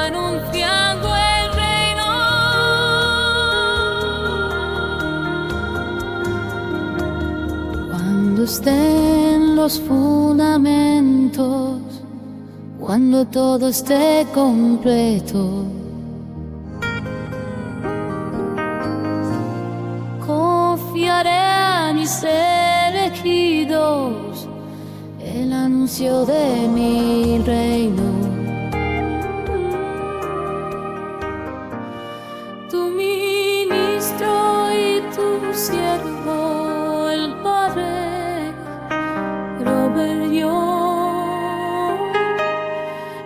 anunciando el reino. Cuando estén los fundamentos, cuando todo esté completo, confiaré a mis elegidos el anuncio de mi reino. Tu ministro y tu siervo, el Padre Robert Young,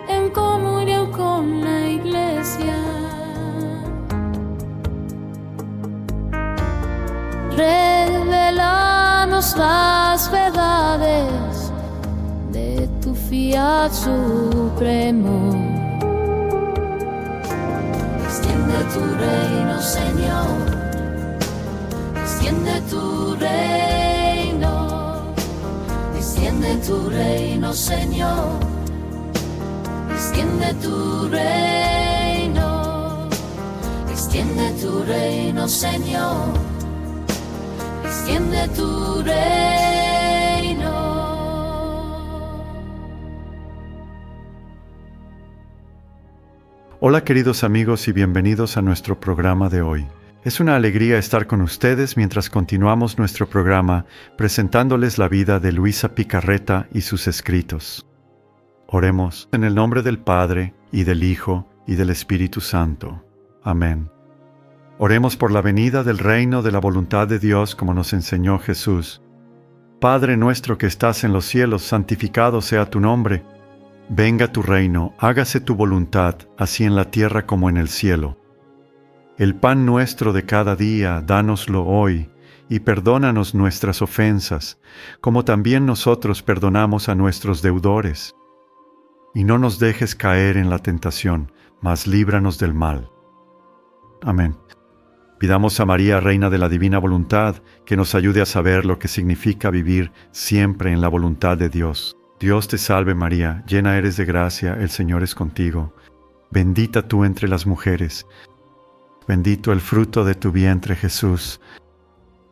en comunión con la Iglesia, revelanos las verdades de tu fiat supremo. Extiende tu reino, Señor. Extiende tu reino. Extiende tu reino, Señor. Extiende tu reino. Extiende tu reino, Señor. Extiende tu reino. Hola queridos amigos y bienvenidos a nuestro programa de hoy. Es una alegría estar con ustedes mientras continuamos nuestro programa presentándoles la vida de Luisa Picarreta y sus escritos. Oremos en el nombre del Padre, y del Hijo, y del Espíritu Santo. Amén. Oremos por la venida del reino de la voluntad de Dios como nos enseñó Jesús. Padre nuestro que estás en los cielos, santificado sea tu nombre. Venga tu reino, hágase tu voluntad, así en la tierra como en el cielo. El pan nuestro de cada día, dánoslo hoy, y perdónanos nuestras ofensas, como también nosotros perdonamos a nuestros deudores. Y no nos dejes caer en la tentación, mas líbranos del mal. Amén. Pidamos a María, Reina de la Divina Voluntad, que nos ayude a saber lo que significa vivir siempre en la voluntad de Dios. Dios te salve María, llena eres de gracia, el Señor es contigo. Bendita tú entre las mujeres. Bendito el fruto de tu vientre, Jesús.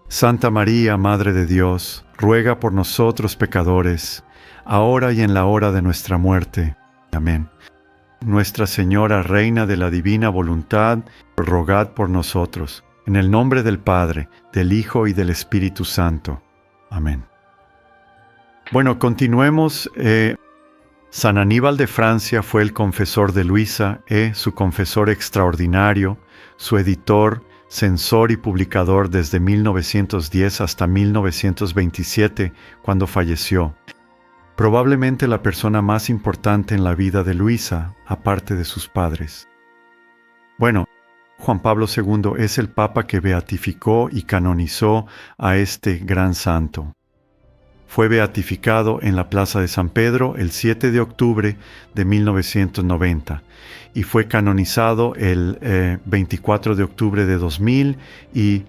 Santa María, Madre de Dios, ruega por nosotros pecadores, ahora y en la hora de nuestra muerte. Amén. Nuestra Señora, Reina de la Divina Voluntad, rogad por nosotros. En el nombre del Padre, del Hijo y del Espíritu Santo. Amén. Bueno, continuemos. San Aníbal de Francia fue el confesor de Luisa, su confesor extraordinario, su editor, censor y publicador desde 1910 hasta 1927, cuando falleció. Probablemente la persona más importante en la vida de Luisa, aparte de sus padres. Bueno, Juan Pablo II es el Papa que beatificó y canonizó a este gran santo. Fue beatificado en la Plaza de San Pedro el 7 de octubre de 1990 y fue canonizado el 24 de octubre de 2000 y,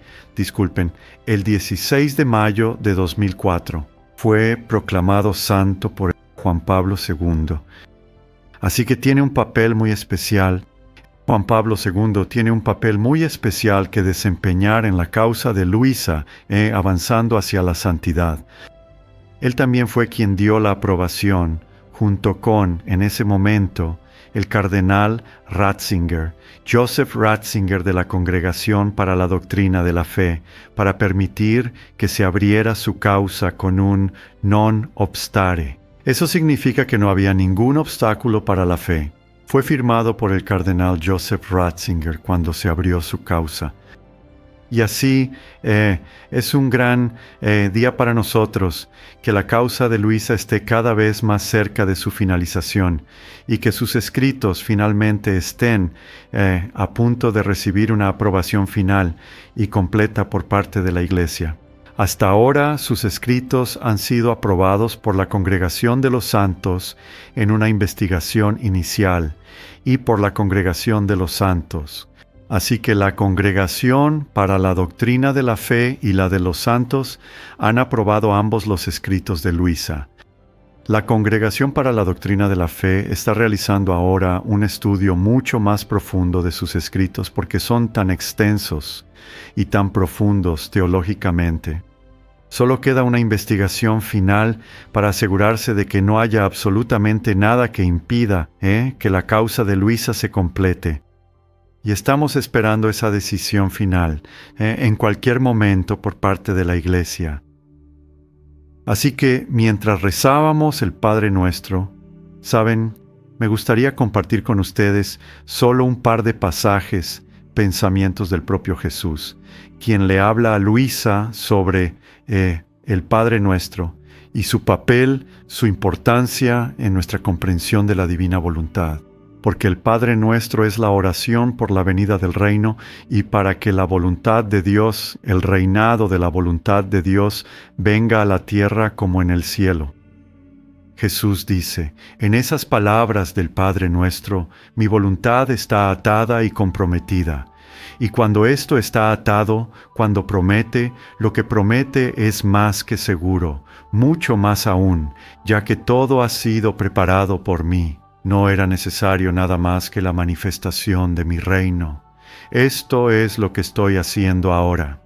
el 16 de mayo de 2004. Fue proclamado santo por Juan Pablo II. Así que tiene un papel muy especial. Juan Pablo II tiene un papel muy especial que desempeñar en la causa de Luisa, avanzando hacia la santidad. Él también fue quien dio la aprobación, junto con, en ese momento, el cardenal Ratzinger, Joseph Ratzinger de la Congregación para la Doctrina de la Fe, para permitir que se abriera su causa con un non obstare. Eso significa que no había ningún obstáculo para la fe. Fue firmado por el cardenal Joseph Ratzinger cuando se abrió su causa. Y así es un gran día para nosotros, que la causa de Luisa esté cada vez más cerca de su finalización y que sus escritos finalmente estén a punto de recibir una aprobación final y completa por parte de la Iglesia. Hasta ahora sus escritos han sido aprobados por la Congregación de los Santos en una investigación inicial y por la Congregación de los Santos. Así que la Congregación para la Doctrina de la Fe y la de los Santos han aprobado ambos los escritos de Luisa. La Congregación para la Doctrina de la Fe está realizando ahora un estudio mucho más profundo de sus escritos porque son tan extensos y tan profundos teológicamente. Solo queda una investigación final para asegurarse de que no haya absolutamente nada que impida que la causa de Luisa se complete. Y estamos esperando esa decisión final en cualquier momento por parte de la Iglesia. Así que mientras rezábamos el Padre Nuestro, ¿saben? Me gustaría compartir con ustedes solo un par de pasajes, pensamientos del propio Jesús, quien le habla a Luisa sobre el Padre Nuestro y su papel, su importancia en nuestra comprensión de la divina voluntad. Porque el Padre Nuestro es la oración por la venida del reino y para que la voluntad de Dios, el reinado de la voluntad de Dios, venga a la tierra como en el cielo. Jesús dice, en esas palabras del Padre Nuestro, mi voluntad está atada y comprometida. Y cuando esto está atado, cuando promete, lo que promete es más que seguro, mucho más aún, ya que todo ha sido preparado por mí. No era necesario nada más que la manifestación de mi reino. Esto es lo que estoy haciendo ahora.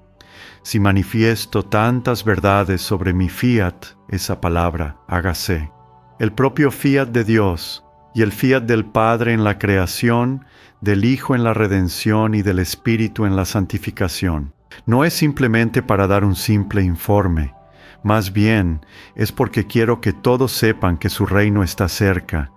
Si manifiesto tantas verdades sobre mi fiat, esa palabra, hágase, el propio fiat de Dios y el fiat del Padre en la creación, del Hijo en la redención y del Espíritu en la santificación, no es simplemente para dar un simple informe. Más bien, es porque quiero que todos sepan que su reino está cerca,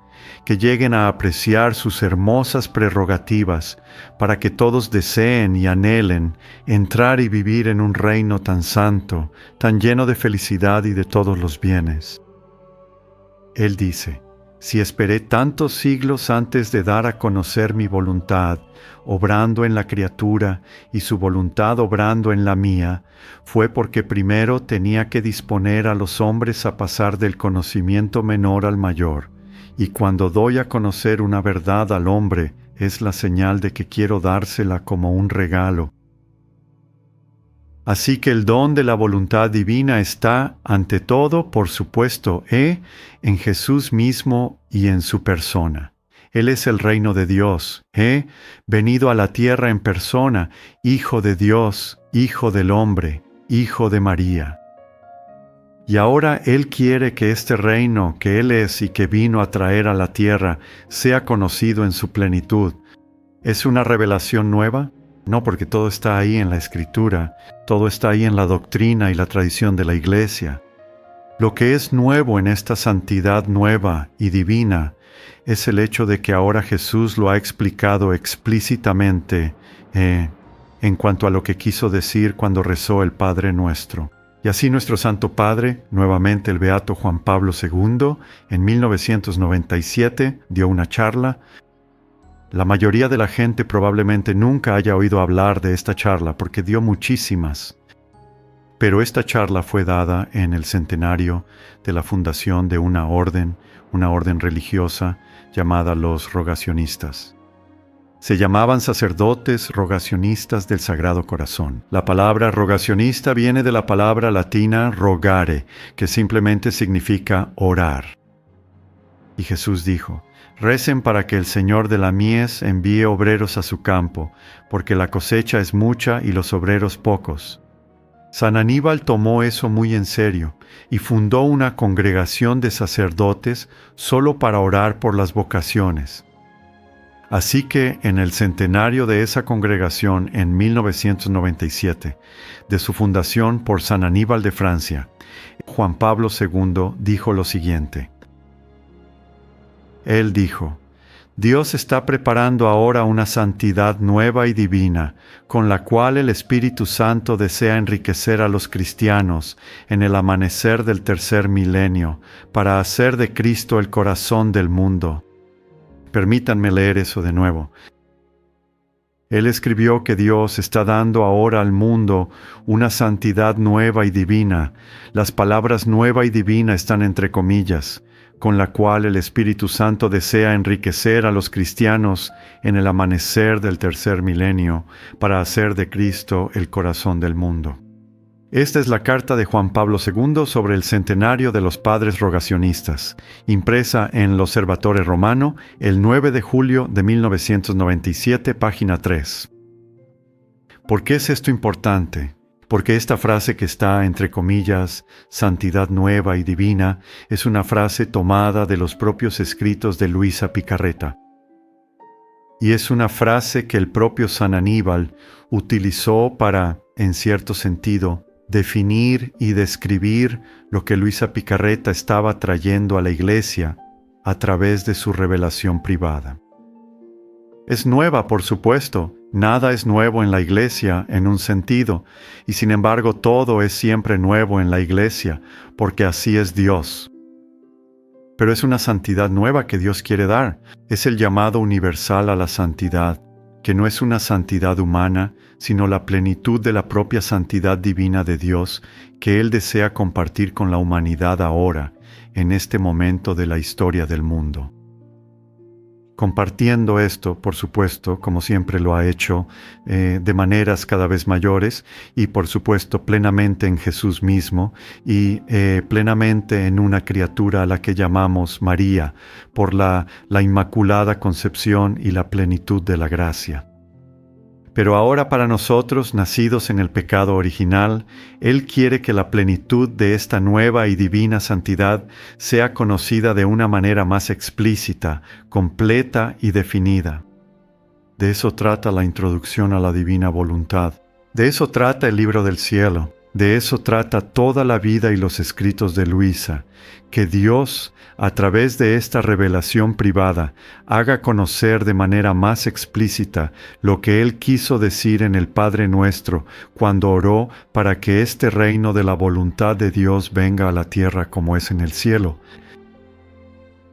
que lleguen a apreciar sus hermosas prerrogativas, para que todos deseen y anhelen entrar y vivir en un reino tan santo, tan lleno de felicidad y de todos los bienes. Él dice, si esperé tantos siglos antes de dar a conocer mi voluntad, obrando en la criatura y su voluntad obrando en la mía, fue porque primero tenía que disponer a los hombres a pasar del conocimiento menor al mayor. Y cuando doy a conocer una verdad al hombre, es la señal de que quiero dársela como un regalo. Así que el don de la voluntad divina está, ante todo, por supuesto, en Jesús mismo y en su persona. Él es el reino de Dios, venido a la tierra en persona, Hijo de Dios, Hijo del hombre, Hijo de María. Y ahora Él quiere que este reino que Él es y que vino a traer a la tierra sea conocido en su plenitud. ¿Es una revelación nueva? No, porque todo está ahí en la Escritura, todo está ahí en la doctrina y la tradición de la Iglesia. Lo que es nuevo en esta santidad nueva y divina es el hecho de que ahora Jesús lo ha explicado explícitamente en cuanto a lo que quiso decir cuando rezó el Padre Nuestro. Y así nuestro Santo Padre, nuevamente el Beato Juan Pablo II, en 1997 dio una charla. La mayoría de la gente probablemente nunca haya oído hablar de esta charla porque dio muchísimas. Pero esta charla fue dada en el centenario de la fundación de una orden religiosa llamada los Rogacionistas. Se llamaban sacerdotes rogacionistas del Sagrado Corazón. La palabra rogacionista viene de la palabra latina rogare, que simplemente significa orar. Y Jesús dijo, recen para que el Señor de la mies envíe obreros a su campo, porque la cosecha es mucha y los obreros pocos. San Aníbal tomó eso muy en serio y fundó una congregación de sacerdotes solo para orar por las vocaciones. Así que en el centenario de esa congregación en 1997, de su fundación por San Aníbal de Francia, Juan Pablo II dijo lo siguiente. Él dijo, Dios está preparando ahora una santidad nueva y divina, con la cual el Espíritu Santo desea enriquecer a los cristianos en el amanecer del tercer milenio, para hacer de Cristo el corazón del mundo. Permítanme leer eso de nuevo. Él escribió que Dios está dando ahora al mundo una santidad nueva y divina. Las palabras nueva y divina están entre comillas, con la cual el Espíritu Santo desea enriquecer a los cristianos en el amanecer del tercer milenio para hacer de Cristo el corazón del mundo. Esta es la carta de Juan Pablo II sobre el centenario de los padres rogacionistas, impresa en el Osservatore Romano el 9 de julio de 1997, página 3. ¿Por qué es esto importante? Porque esta frase que está entre comillas, santidad nueva y divina, es una frase tomada de los propios escritos de Luisa Picarreta. Y es una frase que el propio San Aníbal utilizó para, en cierto sentido, definir y describir lo que Luisa Picarreta estaba trayendo a la Iglesia a través de su revelación privada. Es nueva, por supuesto. Nada es nuevo en la Iglesia en un sentido, y sin embargo todo es siempre nuevo en la Iglesia, porque así es Dios. Pero es una santidad nueva que Dios quiere dar. Es el llamado universal a la santidad, que no es una santidad humana, sino la plenitud de la propia santidad divina de Dios que Él desea compartir con la humanidad ahora, en este momento de la historia del mundo. Compartiendo esto, por supuesto, como siempre lo ha hecho, de maneras cada vez mayores y, por supuesto, plenamente en Jesús mismo y plenamente en una criatura a la que llamamos María, por la Inmaculada Concepción y la plenitud de la gracia. Pero ahora para nosotros, nacidos en el pecado original, Él quiere que la plenitud de esta nueva y divina santidad sea conocida de una manera más explícita, completa y definida. De eso trata la introducción a la divina voluntad. De eso trata el libro del cielo. De eso trata toda la vida y los escritos de Luisa, que Dios, a través de esta revelación privada, haga conocer de manera más explícita lo que Él quiso decir en el Padre Nuestro cuando oró para que este reino de la voluntad de Dios venga a la tierra como es en el cielo.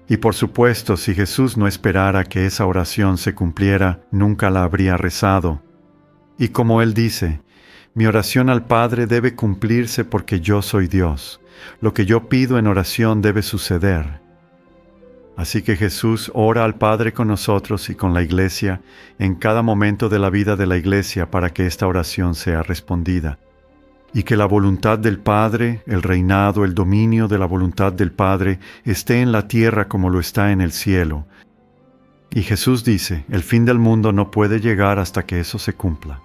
Y por supuesto, si Jesús no esperara que esa oración se cumpliera, nunca la habría rezado. Y como Él dice, mi oración al Padre debe cumplirse porque yo soy Dios. Lo que yo pido en oración debe suceder. Así que Jesús ora al Padre con nosotros y con la Iglesia en cada momento de la vida de la Iglesia para que esta oración sea respondida. Y que la voluntad del Padre, el reinado, el dominio de la voluntad del Padre esté en la tierra como lo está en el cielo. Y Jesús dice, el fin del mundo no puede llegar hasta que eso se cumpla.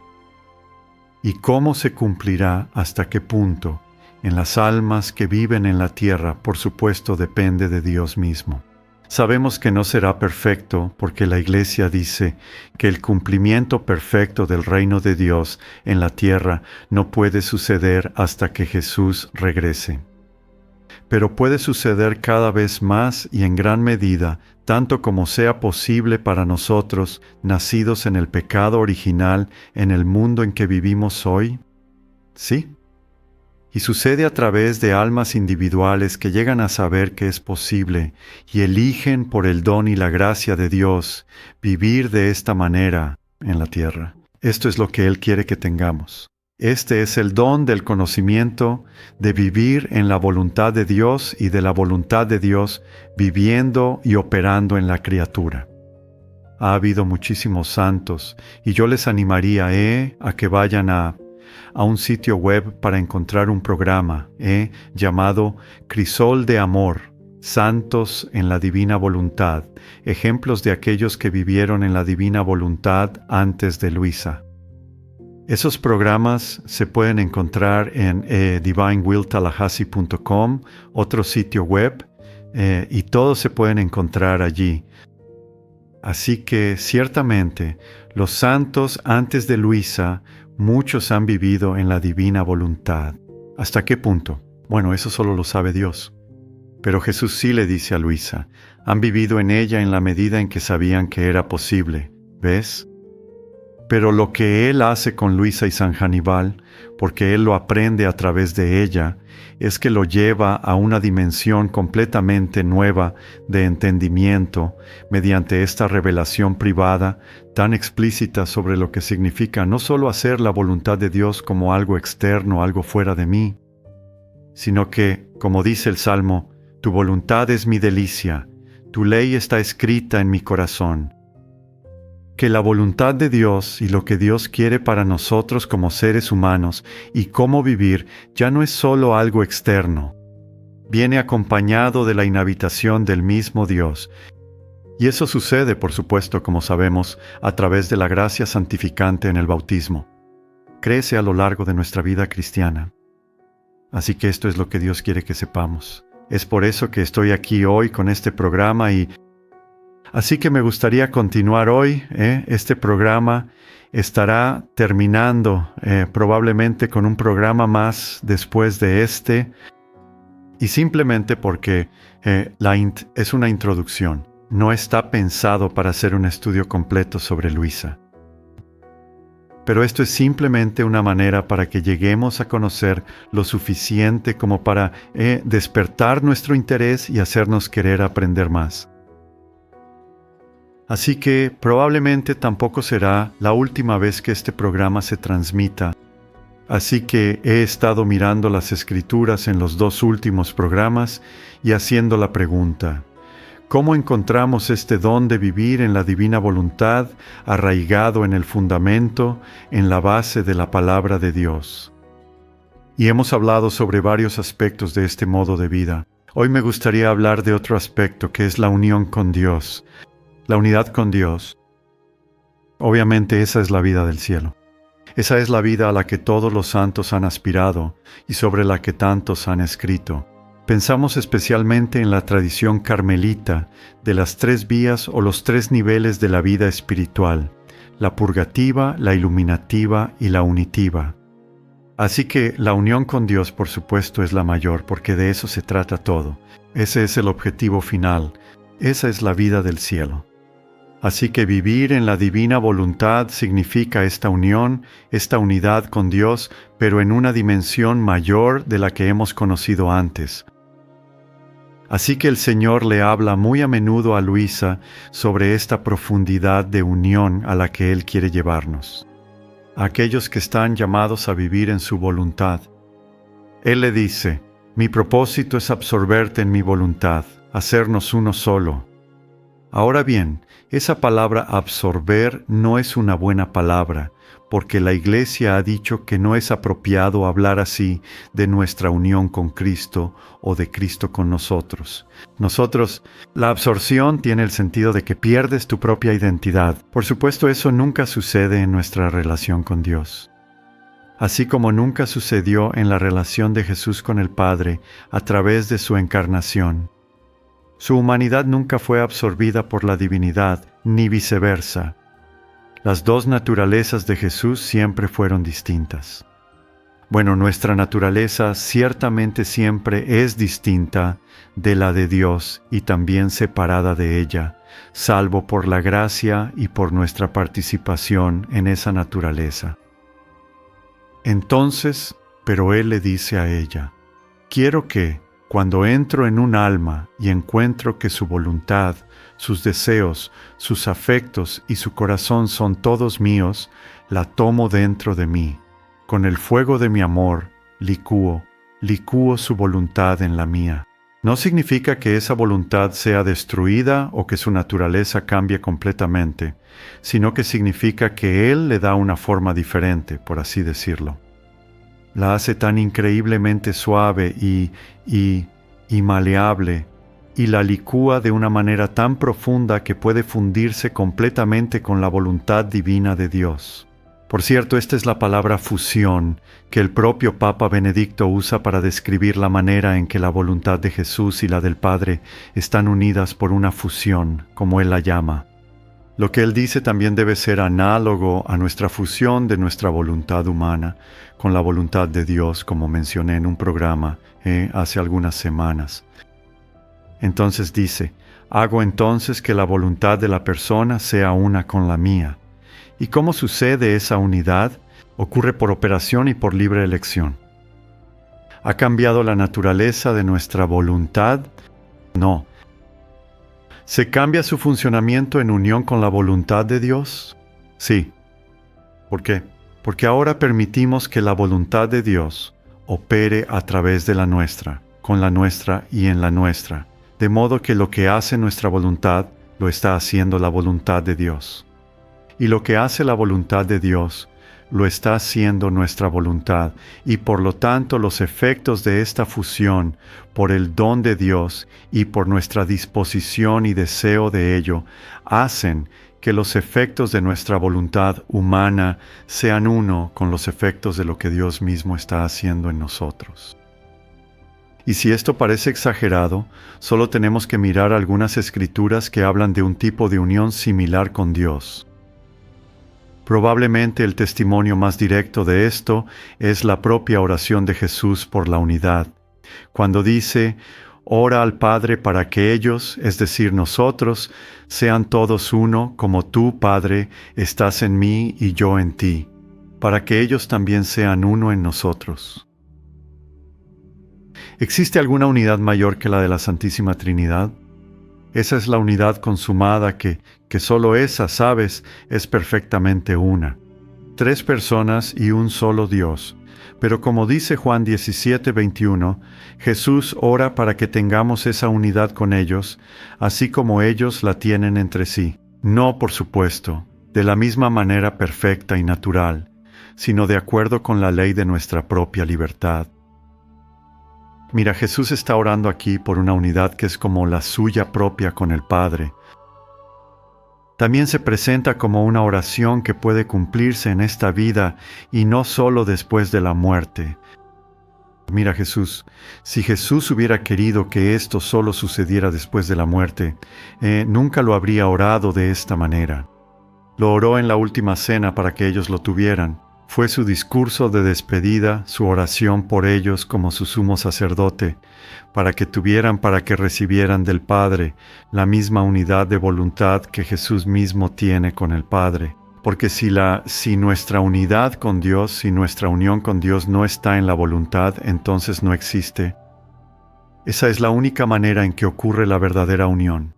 ¿Y cómo se cumplirá? ¿Hasta qué punto? En las almas que viven en la tierra, por supuesto, depende de Dios mismo. Sabemos que no será perfecto porque la Iglesia dice que el cumplimiento perfecto del reino de Dios en la tierra no puede suceder hasta que Jesús regrese. Pero puede suceder cada vez más y en gran medida, tanto como sea posible para nosotros, nacidos en el pecado original, en el mundo en que vivimos hoy? Sí. Y sucede a través de almas individuales que llegan a saber que es posible y eligen por el don y la gracia de Dios vivir de esta manera en la tierra. Esto es lo que Él quiere que tengamos. Este es el don del conocimiento, de vivir en la voluntad de Dios y de la voluntad de Dios viviendo y operando en la criatura. Ha habido muchísimos santos y yo les animaría a que vayan a un sitio web para encontrar un programa llamado Crisol de Amor, Santos en la Divina Voluntad, ejemplos de aquellos que vivieron en la Divina Voluntad antes de Luisa. Esos programas se pueden encontrar en divinewilltallahassee.com, otro sitio web, y todos se pueden encontrar allí. Así que ciertamente los santos antes de Luisa, muchos han vivido en la divina voluntad. ¿Hasta qué punto? Bueno, eso solo lo sabe Dios. Pero Jesús sí le dice a Luisa, han vivido en ella en la medida en que sabían que era posible. ¿Ves? Pero lo que Él hace con Luisa y San Hannibal, porque Él lo aprende a través de ella, es que lo lleva a una dimensión completamente nueva de entendimiento mediante esta revelación privada tan explícita sobre lo que significa no solo hacer la voluntad de Dios como algo externo, algo fuera de mí, sino que, como dice el Salmo, tu voluntad es mi delicia, tu ley está escrita en mi corazón. que la voluntad de Dios y lo que Dios quiere para nosotros como seres humanos y cómo vivir ya no es solo algo externo. Viene acompañado de la inhabitación del mismo Dios. Y eso sucede, por supuesto, como sabemos, a través de la gracia santificante en el bautismo. Crece a lo largo de nuestra vida cristiana. Así que esto es lo que Dios quiere que sepamos. Es por eso que estoy aquí hoy con este programa y así que me gustaría continuar hoy. Este programa estará terminando probablemente con un programa más después de este. Y simplemente porque es una introducción. No está pensado para hacer un estudio completo sobre Luisa. Pero esto es simplemente una manera para que lleguemos a conocer lo suficiente como para despertar nuestro interés y hacernos querer aprender más. Así que probablemente tampoco será la última vez que este programa se transmita. Así que he estado mirando las Escrituras en los 2 últimos programas y haciendo la pregunta: ¿cómo encontramos este don de vivir en la divina voluntad, arraigado en el fundamento, en la base de la palabra de Dios? Y hemos hablado sobre varios aspectos de este modo de vida. Hoy me gustaría hablar de otro aspecto, que es la unión con Dios, la unidad con Dios. Obviamente esa es la vida del cielo. Esa es la vida a la que todos los santos han aspirado y sobre la que tantos han escrito. Pensamos especialmente en la tradición carmelita de las 3 vías o los 3 niveles de la vida espiritual: la purgativa, la iluminativa y la unitiva. Así que la unión con Dios, por supuesto, es la mayor, porque de eso se trata todo. Ese es el objetivo final. Esa es la vida del cielo. Así que vivir en la divina voluntad significa esta unión, esta unidad con Dios, pero en una dimensión mayor de la que hemos conocido antes. Así que el Señor le habla muy a menudo a Luisa sobre esta profundidad de unión a la que Él quiere llevarnos. A aquellos que están llamados a vivir en su voluntad. Él le dice: mi propósito es absorberte en mi voluntad, hacernos uno solo. Ahora bien, esa palabra absorber no es una buena palabra, porque la Iglesia ha dicho que no es apropiado hablar así de nuestra unión con Cristo o de Cristo con nosotros. La absorción tiene el sentido de que pierdes tu propia identidad. Por supuesto, eso nunca sucede en nuestra relación con Dios. Así como nunca sucedió en la relación de Jesús con el Padre a través de su encarnación. Su humanidad nunca fue absorbida por la divinidad, ni viceversa. Las 2 naturalezas de Jesús siempre fueron distintas. Bueno, nuestra naturaleza ciertamente siempre es distinta de la de Dios y también separada de ella, salvo por la gracia y por nuestra participación en esa naturaleza. Entonces, pero Él le dice a ella: quiero que, cuando entro en un alma y encuentro que su voluntad, sus deseos, sus afectos y su corazón son todos míos, la tomo dentro de mí. Con el fuego de mi amor, licúo su voluntad en la mía. No significa que esa voluntad sea destruida o que su naturaleza cambie completamente, sino que significa que Él le da una forma diferente, por así decirlo. La hace tan increíblemente suave y maleable, y la licúa de una manera tan profunda que puede fundirse completamente con la voluntad divina de Dios. Por cierto, esta es la palabra fusión, que el propio Papa Benedicto usa para describir la manera en que la voluntad de Jesús y la del Padre están unidas por una fusión, como Él la llama. Lo que Él dice también debe ser análogo a nuestra fusión de nuestra voluntad humana con la voluntad de Dios, como mencioné en un programa hace algunas semanas. Entonces dice: hago entonces que la voluntad de la persona sea una con la mía. ¿Y cómo sucede esa unidad? Ocurre por operación y por libre elección. ¿Ha cambiado la naturaleza de nuestra voluntad? No. ¿Se cambia su funcionamiento en unión con la voluntad de Dios? Sí. ¿Por qué? Porque ahora permitimos que la voluntad de Dios opere a través de la nuestra, con la nuestra y en la nuestra, de modo que lo que hace nuestra voluntad lo está haciendo la voluntad de Dios. Y lo que hace la voluntad de Dios, lo está haciendo nuestra voluntad, y por lo tanto los efectos de esta fusión, por el don de Dios y por nuestra disposición y deseo de ello, hacen que los efectos de nuestra voluntad humana sean uno con los efectos de lo que Dios mismo está haciendo en nosotros. Y si esto parece exagerado, solo tenemos que mirar algunas escrituras que hablan de un tipo de unión similar con Dios. Probablemente el testimonio más directo de esto es la propia oración de Jesús por la unidad, cuando dice: «Ora al Padre para que ellos, es decir, nosotros, sean todos uno, como tú, Padre, estás en mí y yo en ti, para que ellos también sean uno en nosotros». ¿Existe alguna unidad mayor que la de la Santísima Trinidad? Esa es la unidad consumada que solo esa, sabes, es perfectamente una. 3 personas y un solo Dios. Pero como dice Juan 17:21, Jesús ora para que tengamos esa unidad con ellos, así como ellos la tienen entre sí. No, por supuesto, de la misma manera perfecta y natural, sino de acuerdo con la ley de nuestra propia libertad. Mira, Jesús está orando aquí por una unidad que es como la suya propia con el Padre. También se presenta como una oración que puede cumplirse en esta vida y no solo después de la muerte. Mira, Jesús, si Jesús hubiera querido que esto solo sucediera después de la muerte, nunca lo habría orado de esta manera. Lo oró en la última cena para que ellos lo tuvieran. Fue su discurso de despedida, su oración por ellos como su sumo sacerdote, para que recibieran del Padre la misma unidad de voluntad que Jesús mismo tiene con el Padre. Porque si nuestra unidad con Dios, si nuestra unión con Dios no está en la voluntad, entonces no existe. Esa es la única manera en que ocurre la verdadera unión.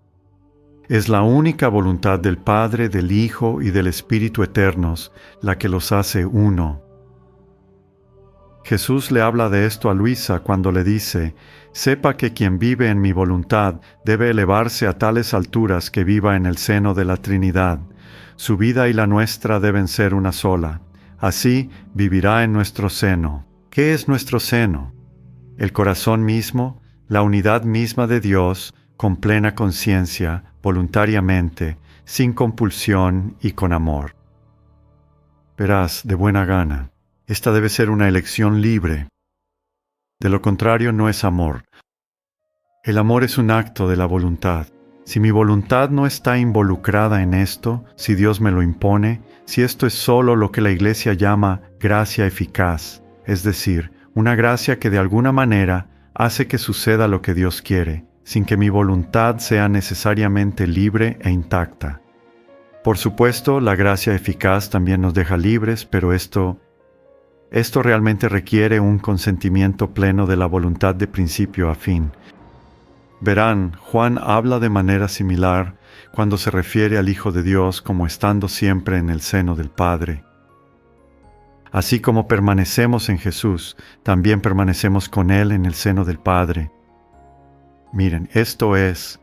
Es la única voluntad del Padre, del Hijo y del Espíritu eternos la que los hace uno. Jesús le habla de esto a Luisa cuando le dice: «Sepa que quien vive en mi voluntad debe elevarse a tales alturas que viva en el seno de la Trinidad. Su vida y la nuestra deben ser una sola. Así vivirá en nuestro seno». ¿Qué es nuestro seno? El corazón mismo, la unidad misma de Dios, con plena conciencia, voluntariamente, sin compulsión y con amor. Verás, de buena gana, esta debe ser una elección libre. De lo contrario, no es amor. El amor es un acto de la voluntad. Si mi voluntad no está involucrada en esto, si Dios me lo impone, si esto es solo lo que la Iglesia llama gracia eficaz, es decir, una gracia que de alguna manera hace que suceda lo que Dios quiere, sin que mi voluntad sea necesariamente libre e intacta. Por supuesto, la gracia eficaz también nos deja libres, pero esto realmente requiere un consentimiento pleno de la voluntad de principio a fin. Verán, Juan habla de manera similar cuando se refiere al Hijo de Dios como estando siempre en el seno del Padre. Así como permanecemos en Jesús, también permanecemos con Él en el seno del Padre. Miren, esto es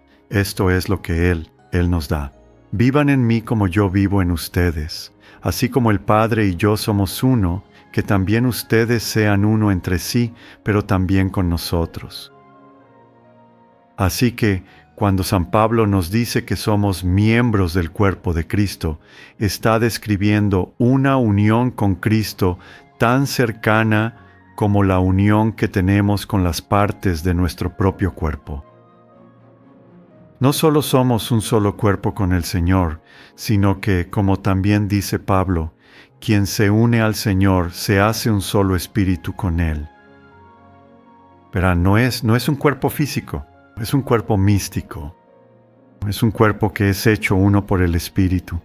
lo que Él nos da. Vivan en mí como yo vivo en ustedes. Así como el Padre y yo somos uno, que también ustedes sean uno entre sí, pero también con nosotros. Así que, cuando San Pablo nos dice que somos miembros del cuerpo de Cristo, está describiendo una unión con Cristo tan cercana como la unión que tenemos con las partes de nuestro propio cuerpo. No solo somos un solo cuerpo con el Señor, sino que, como también dice Pablo, quien se une al Señor se hace un solo espíritu con Él. Pero no es un cuerpo físico, es un cuerpo místico. Es un cuerpo que es hecho uno por el Espíritu.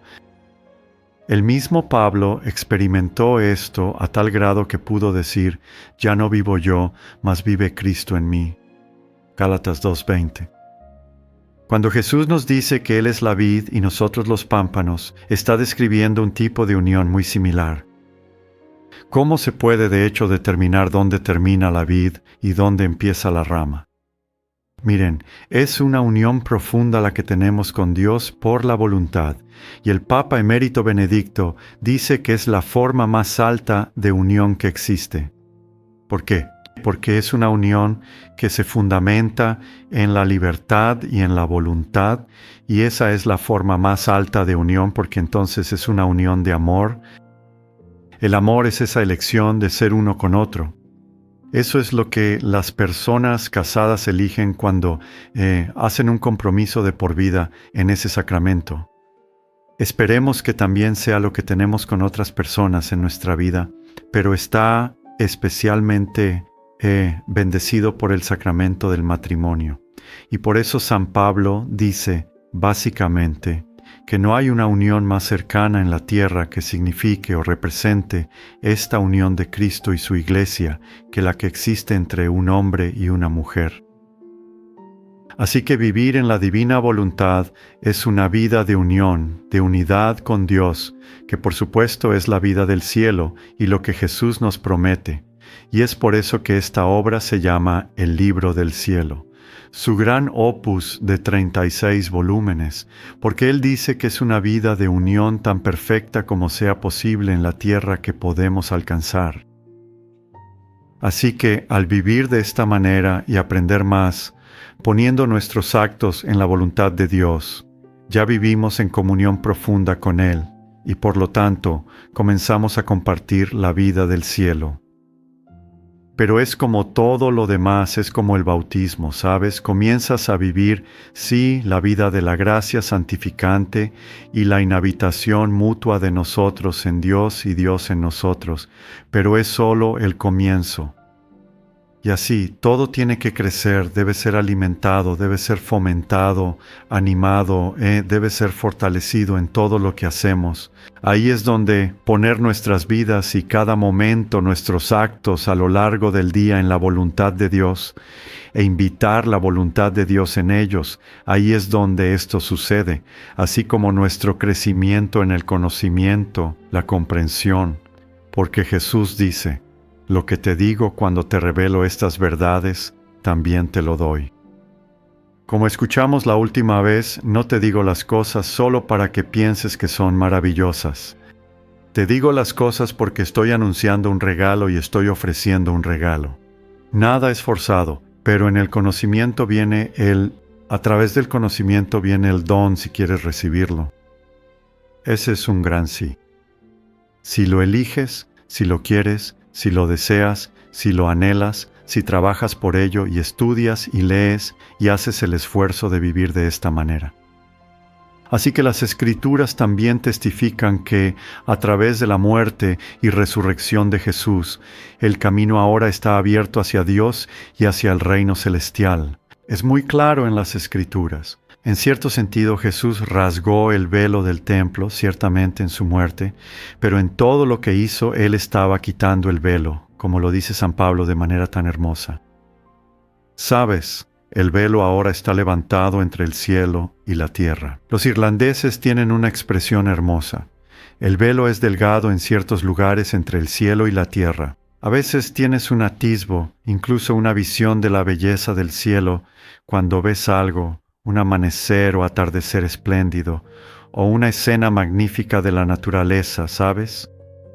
El mismo Pablo experimentó esto a tal grado que pudo decir: «Ya no vivo yo, mas vive Cristo en mí». Gálatas 2:20. Cuando Jesús nos dice que Él es la vid y nosotros los pámpanos, está describiendo un tipo de unión muy similar. ¿Cómo se puede de hecho determinar dónde termina la vid y dónde empieza la rama? Miren, es una unión profunda la que tenemos con Dios por la voluntad, y el Papa Emérito Benedicto dice que es la forma más alta de unión que existe. ¿Por qué? Porque es una unión que se fundamenta en la libertad y en la voluntad, y esa es la forma más alta de unión, porque entonces es una unión de amor. El amor es esa elección de ser uno con otro. Eso es lo que las personas casadas eligen cuando hacen un compromiso de por vida en ese sacramento. Esperemos que también sea lo que tenemos con otras personas en nuestra vida, pero está especialmente bendecido por el sacramento del matrimonio. Y por eso San Pablo dice, básicamente, que no hay una unión más cercana en la tierra que signifique o represente esta unión de Cristo y su Iglesia que la que existe entre un hombre y una mujer. Así que vivir en la divina voluntad es una vida de unión, de unidad con Dios, que por supuesto es la vida del cielo y lo que Jesús nos promete. Y es por eso que esta obra se llama El Libro del Cielo. Su gran opus de 36 volúmenes, porque él dice que es una vida de unión tan perfecta como sea posible en la tierra que podemos alcanzar. Así que, al vivir de esta manera y aprender más, poniendo nuestros actos en la voluntad de Dios, ya vivimos en comunión profunda con Él, y por lo tanto, comenzamos a compartir la vida del cielo. Pero es como todo lo demás, es como el bautismo, ¿sabes? Comienzas a vivir, sí, la vida de la gracia santificante y la inhabitación mutua de nosotros en Dios y Dios en nosotros, pero es solo el comienzo. Y así, todo tiene que crecer, debe ser alimentado, debe ser fomentado, animado, debe ser fortalecido en todo lo que hacemos. Ahí es donde poner nuestras vidas y cada momento, nuestros actos a lo largo del día en la voluntad de Dios e invitar la voluntad de Dios en ellos. Ahí es donde esto sucede, así como nuestro crecimiento en el conocimiento, la comprensión. Porque Jesús dice, lo que te digo cuando te revelo estas verdades, también te lo doy. Como escuchamos la última vez, no te digo las cosas solo para que pienses que son maravillosas. Te digo las cosas porque estoy anunciando un regalo y estoy ofreciendo un regalo. Nada es forzado, pero en el conocimiento viene a través del conocimiento viene el don si quieres recibirlo. Ese es un gran sí. Si lo eliges, si lo quieres, si lo deseas, si lo anhelas, si trabajas por ello y estudias y lees y haces el esfuerzo de vivir de esta manera. Así que las Escrituras también testifican que, a través de la muerte y resurrección de Jesús, el camino ahora está abierto hacia Dios y hacia el reino celestial. Es muy claro en las Escrituras. En cierto sentido, Jesús rasgó el velo del templo, ciertamente en su muerte, pero en todo lo que hizo, Él estaba quitando el velo, como lo dice San Pablo de manera tan hermosa. Sabes, el velo ahora está levantado entre el cielo y la tierra. Los irlandeses tienen una expresión hermosa. El velo es delgado en ciertos lugares entre el cielo y la tierra. A veces tienes un atisbo, incluso una visión de la belleza del cielo, cuando ves algo, un amanecer o atardecer espléndido, o una escena magnífica de la naturaleza, ¿sabes?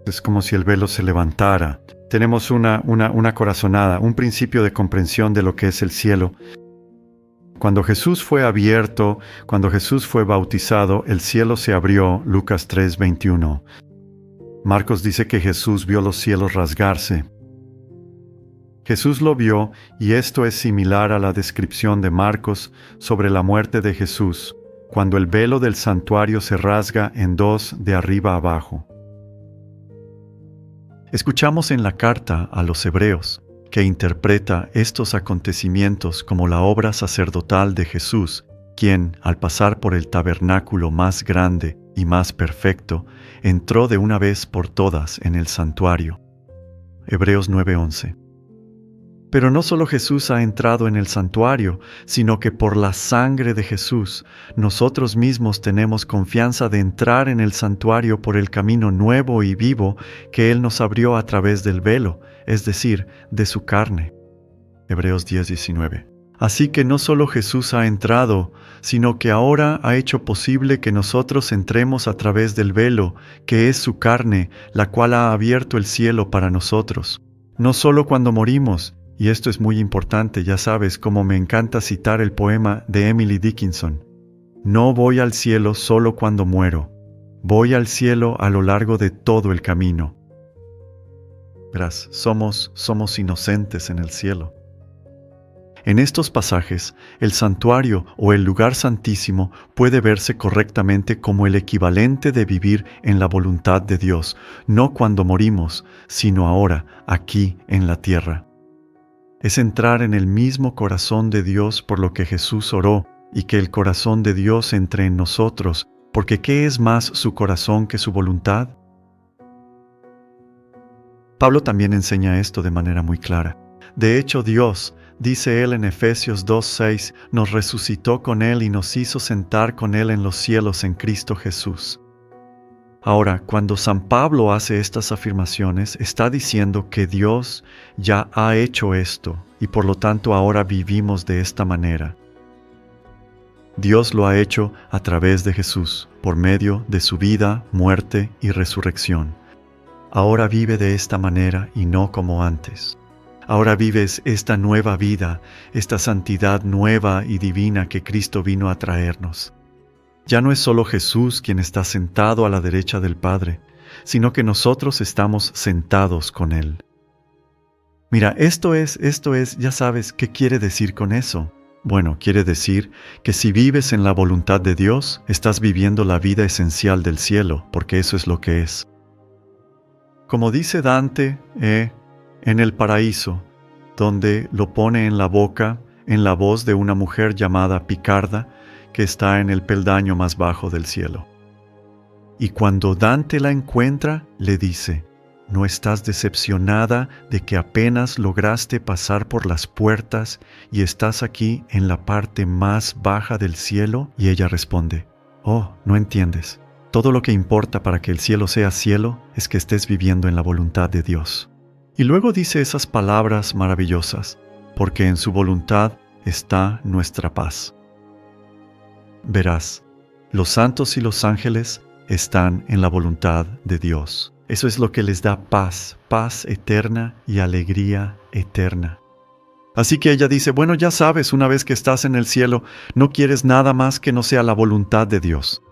Es como si el velo se levantara. Tenemos una corazonada, un principio de comprensión de lo que es el cielo. Cuando Jesús fue abierto, cuando Jesús fue bautizado, el cielo se abrió, Lucas 3:21. Marcos dice que Jesús vio los cielos rasgarse. Jesús lo vio, y esto es similar a la descripción de Marcos sobre la muerte de Jesús, cuando el velo del santuario se rasga en dos de arriba abajo. Escuchamos en la carta a los Hebreos, que interpreta estos acontecimientos como la obra sacerdotal de Jesús, quien, al pasar por el tabernáculo más grande y más perfecto, entró de una vez por todas en el santuario. Hebreos 9:11. Pero no solo Jesús ha entrado en el santuario, sino que por la sangre de Jesús, nosotros mismos tenemos confianza de entrar en el santuario por el camino nuevo y vivo que Él nos abrió a través del velo, es decir, de su carne. Hebreos 10:19. Así que no solo Jesús ha entrado, sino que ahora ha hecho posible que nosotros entremos a través del velo, que es su carne, la cual ha abierto el cielo para nosotros. No solo cuando morimos, y esto es muy importante, ya sabes, como me encanta citar el poema de Emily Dickinson. No voy al cielo solo cuando muero, voy al cielo a lo largo de todo el camino. Verás, somos inocentes en el cielo. En estos pasajes, el santuario o el lugar santísimo puede verse correctamente como el equivalente de vivir en la voluntad de Dios, no cuando morimos, sino ahora, aquí en la tierra. Es entrar en el mismo corazón de Dios por lo que Jesús oró, y que el corazón de Dios entre en nosotros, porque ¿qué es más su corazón que su voluntad? Pablo también enseña esto de manera muy clara. De hecho, Dios, dice él en Efesios 2:6, nos resucitó con Él y nos hizo sentar con Él en los cielos en Cristo Jesús. Ahora, cuando San Pablo hace estas afirmaciones, está diciendo que Dios ya ha hecho esto y por lo tanto ahora vivimos de esta manera. Dios lo ha hecho a través de Jesús, por medio de su vida, muerte y resurrección. Ahora vive de esta manera y no como antes. Ahora vives esta nueva vida, esta santidad nueva y divina que Cristo vino a traernos. Ya no es solo Jesús quien está sentado a la derecha del Padre, sino que nosotros estamos sentados con Él. Mira, esto es, ya sabes, ¿qué quiere decir con eso? Bueno, quiere decir que si vives en la voluntad de Dios, estás viviendo la vida esencial del cielo, porque eso es lo que es. Como dice Dante, en el paraíso, donde lo pone en la boca, en la voz de una mujer llamada Picarda, que está en el peldaño más bajo del cielo. Y cuando Dante la encuentra, le dice, ¿no estás decepcionada de que apenas lograste pasar por las puertas y estás aquí en la parte más baja del cielo? Y ella responde, oh, no entiendes. Todo lo que importa para que el cielo sea cielo es que estés viviendo en la voluntad de Dios. Y luego dice esas palabras maravillosas, porque en su voluntad está nuestra paz. Verás, los santos y los ángeles están en la voluntad de Dios. Eso es lo que les da paz, paz eterna y alegría eterna. Así que ella dice, bueno, ya sabes, una vez que estás en el cielo, no quieres nada más que no sea la voluntad de Dios.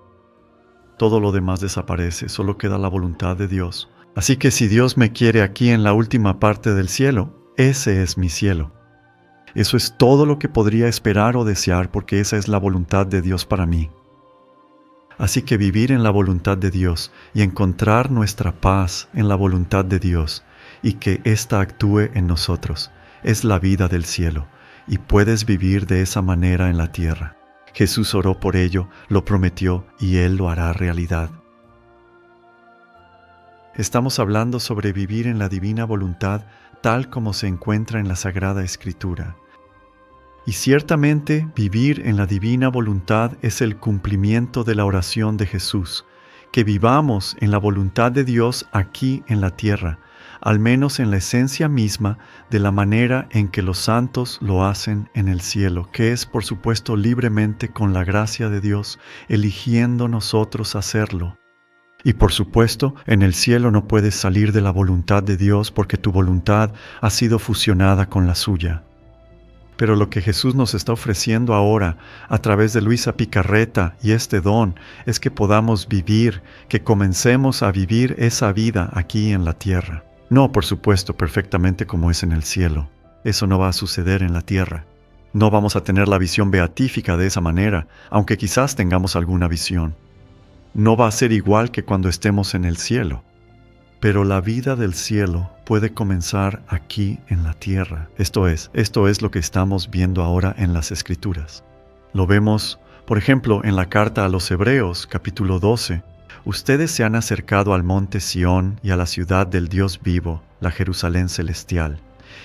Todo lo demás desaparece, solo queda la voluntad de Dios. Así que si Dios me quiere aquí en la última parte del cielo, ese es mi cielo. Eso es todo lo que podría esperar o desear, porque esa es la voluntad de Dios para mí. Así que vivir en la voluntad de Dios y encontrar nuestra paz en la voluntad de Dios y que ésta actúe en nosotros es la vida del cielo, y puedes vivir de esa manera en la tierra. Jesús oró por ello, lo prometió y Él lo hará realidad. Estamos hablando sobre vivir en la divina voluntad tal como se encuentra en la Sagrada Escritura. Y ciertamente vivir en la divina voluntad es el cumplimiento de la oración de Jesús, que vivamos en la voluntad de Dios aquí en la tierra, al menos en la esencia misma de la manera en que los santos lo hacen en el cielo, que es por supuesto libremente con la gracia de Dios, eligiendo nosotros hacerlo. Y por supuesto, en el cielo no puedes salir de la voluntad de Dios porque tu voluntad ha sido fusionada con la suya. Pero lo que Jesús nos está ofreciendo ahora, a través de Luisa Picarreta y este don, es que podamos vivir, que comencemos a vivir esa vida aquí en la tierra. No, por supuesto, perfectamente como es en el cielo. Eso no va a suceder en la tierra. No vamos a tener la visión beatífica de esa manera, aunque quizás tengamos alguna visión. No va a ser igual que cuando estemos en el cielo. Pero la vida del cielo puede comenzar aquí en la tierra. Esto es lo que estamos viendo ahora en las Escrituras. Lo vemos, por ejemplo, en la carta a los Hebreos, capítulo 12. Ustedes se han acercado al monte Sión y a la ciudad del Dios vivo, la Jerusalén celestial,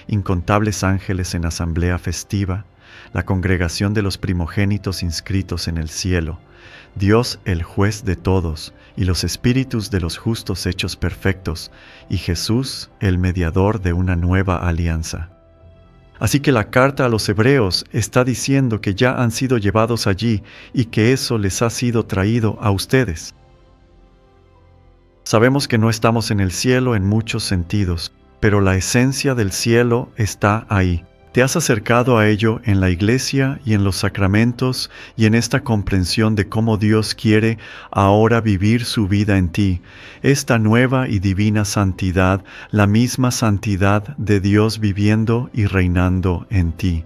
incontables ángeles en asamblea festiva, la congregación de los primogénitos inscritos en el cielo, Dios el juez de todos, y los espíritus de los justos hechos perfectos, y Jesús el mediador de una nueva alianza. Así que la carta a los hebreos está diciendo que ya han sido llevados allí y que eso les ha sido traído a ustedes. Sabemos que no estamos en el cielo en muchos sentidos, pero la esencia del cielo está ahí. Te has acercado a ello en la iglesia y en los sacramentos y en esta comprensión de cómo Dios quiere ahora vivir su vida en ti, esta nueva y divina santidad, la misma santidad de Dios viviendo y reinando en ti.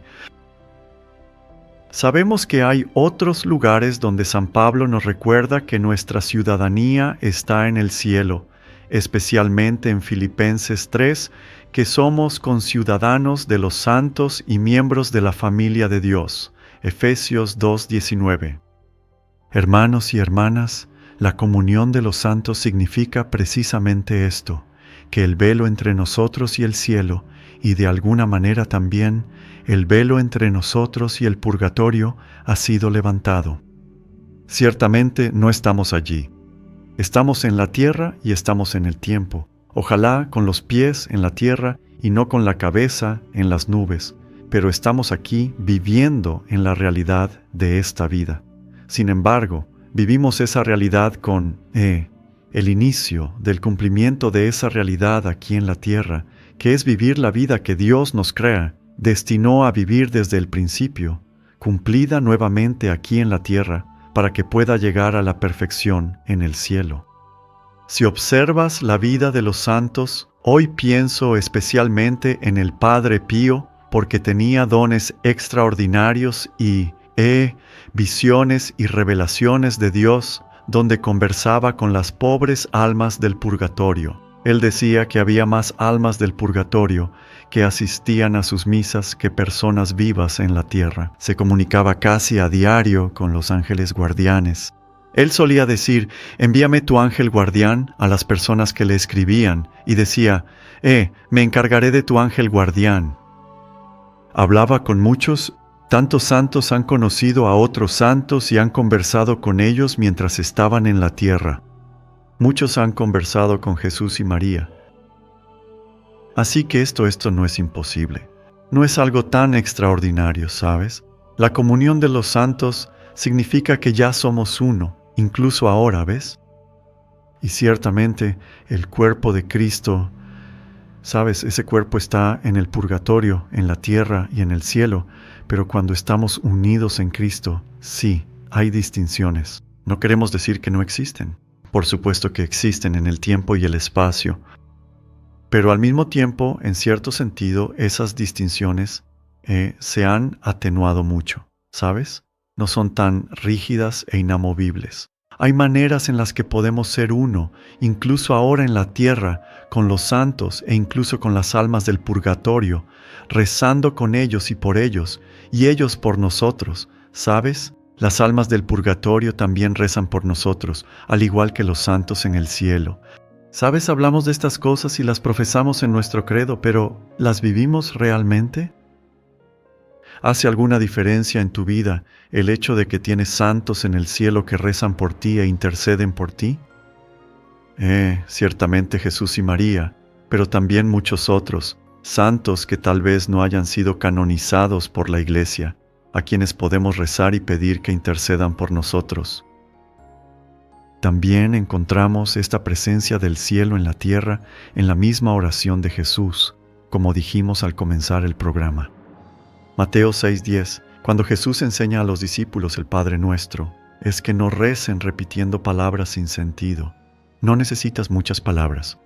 Sabemos que hay otros lugares donde San Pablo nos recuerda que nuestra ciudadanía está en el cielo, especialmente en Filipenses 3, que somos conciudadanos de los santos y miembros de la familia de Dios. Efesios 2:19. Hermanos y hermanas, la comunión de los santos significa precisamente esto, que el velo entre nosotros y el cielo, y de alguna manera también, el velo entre nosotros y el purgatorio ha sido levantado. Ciertamente no estamos allí. Estamos en la tierra y estamos en el tiempo. Ojalá con los pies en la tierra y no con la cabeza en las nubes, pero estamos aquí viviendo en la realidad de esta vida. Sin embargo, vivimos esa realidad con el inicio del cumplimiento de esa realidad aquí en la tierra, que es vivir la vida que Dios nos crea, destinó a vivir desde el principio, cumplida nuevamente aquí en la tierra, para que pueda llegar a la perfección en el cielo. Si observas la vida de los santos, hoy pienso especialmente en el Padre Pío, porque tenía dones extraordinarios y visiones y revelaciones de Dios, donde conversaba con las pobres almas del purgatorio. Él decía que había más almas del purgatorio que asistían a sus misas que personas vivas en la tierra. Se comunicaba casi a diario con los ángeles guardianes. Él solía decir, envíame tu ángel guardián a las personas que le escribían, y decía, me encargaré de tu ángel guardián. Hablaba con muchos, tantos santos han conocido a otros santos y han conversado con ellos mientras estaban en la tierra. Muchos han conversado con Jesús y María. Así que esto no es imposible. No es algo tan extraordinario, ¿sabes? La comunión de los santos significa que ya somos uno, incluso ahora, ¿ves? Y ciertamente el cuerpo de Cristo, ¿sabes? Ese cuerpo está en el purgatorio, en la tierra y en el cielo, pero cuando estamos unidos en Cristo, sí, hay distinciones. No queremos decir que no existen. Por supuesto que existen en el tiempo y el espacio, pero al mismo tiempo, en cierto sentido, esas distinciones se han atenuado mucho, ¿sabes? No son tan rígidas e inamovibles. Hay maneras en las que podemos ser uno, incluso ahora en la tierra, con los santos e incluso con las almas del purgatorio, rezando con ellos y ellos por nosotros, ¿sabes? Las almas del purgatorio también rezan por nosotros, al igual que los santos en el cielo. ¿Sabes? Hablamos de estas cosas y las profesamos en nuestro credo, pero ¿las vivimos realmente? ¿Hace alguna diferencia en tu vida el hecho de que tienes santos en el cielo que rezan por ti e interceden por ti? Ciertamente Jesús y María, pero también muchos otros, santos que tal vez no hayan sido canonizados por la Iglesia, a quienes podemos rezar y pedir que intercedan por nosotros. También encontramos esta presencia del cielo en la tierra en la misma oración de Jesús, como dijimos al comenzar el programa. Mateo 6:10, cuando Jesús enseña a los discípulos el Padre Nuestro, es que no recen repitiendo palabras sin sentido. No necesitas muchas palabras.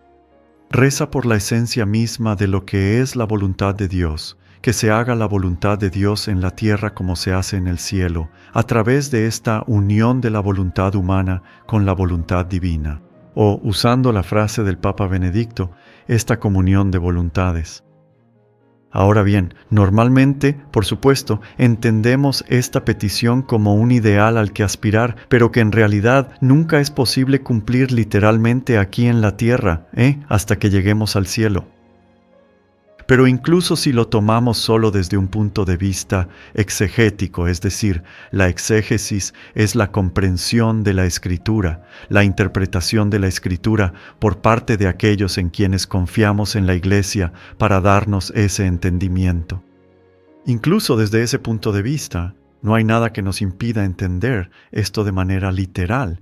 Reza por la esencia misma de lo que es la voluntad de Dios, que se haga la voluntad de Dios en la tierra como se hace en el cielo, a través de esta unión de la voluntad humana con la voluntad divina, o, usando la frase del Papa Benedicto, esta comunión de voluntades. Ahora bien, normalmente, por supuesto, entendemos esta petición como un ideal al que aspirar, pero que en realidad nunca es posible cumplir literalmente aquí en la tierra, hasta que lleguemos al cielo. Pero incluso si lo tomamos solo desde un punto de vista exegético, es decir, la exégesis es la comprensión de la Escritura, la interpretación de la Escritura por parte de aquellos en quienes confiamos en la Iglesia para darnos ese entendimiento. Incluso desde ese punto de vista, no hay nada que nos impida entender esto de manera literal.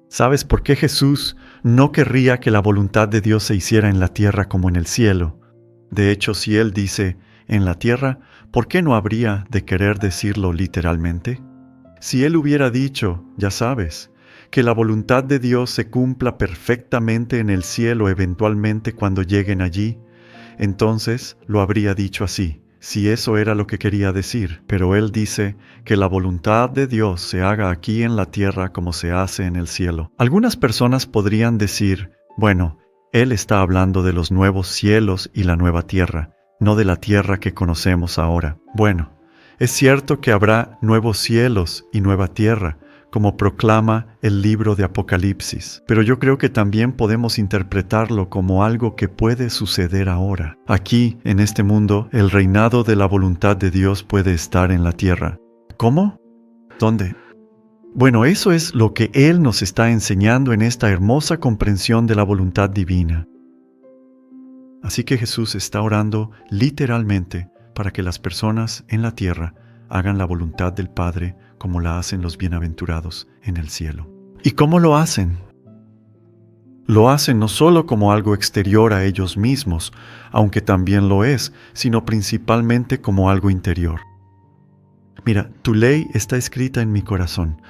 ¿Sabes por qué Jesús no querría que la voluntad de Dios se hiciera en la tierra como en el cielo? De hecho, si Él dice en la tierra, ¿por qué no habría de querer decirlo literalmente? Si Él hubiera dicho, ya sabes, que la voluntad de Dios se cumpla perfectamente en el cielo eventualmente cuando lleguen allí, entonces lo habría dicho así, si eso era lo que quería decir. Pero Él dice que la voluntad de Dios se haga aquí en la tierra como se hace en el cielo. Algunas personas podrían decir, bueno, Él está hablando de los nuevos cielos y la nueva tierra, no de la tierra que conocemos ahora. Bueno, es cierto que habrá nuevos cielos y nueva tierra, como proclama el libro de Apocalipsis, pero yo creo que también podemos interpretarlo como algo que puede suceder ahora. Aquí, en este mundo, el reinado de la voluntad de Dios puede estar en la tierra. ¿Cómo? ¿Dónde? Bueno, eso es lo que Él nos está enseñando en esta hermosa comprensión de la voluntad divina. Así que Jesús está orando literalmente para que las personas en la tierra hagan la voluntad del Padre como la hacen los bienaventurados en el cielo. ¿Y cómo lo hacen? Lo hacen no solo como algo exterior a ellos mismos, aunque también lo es, sino principalmente como algo interior. Mira, tu ley está escrita en mi corazón.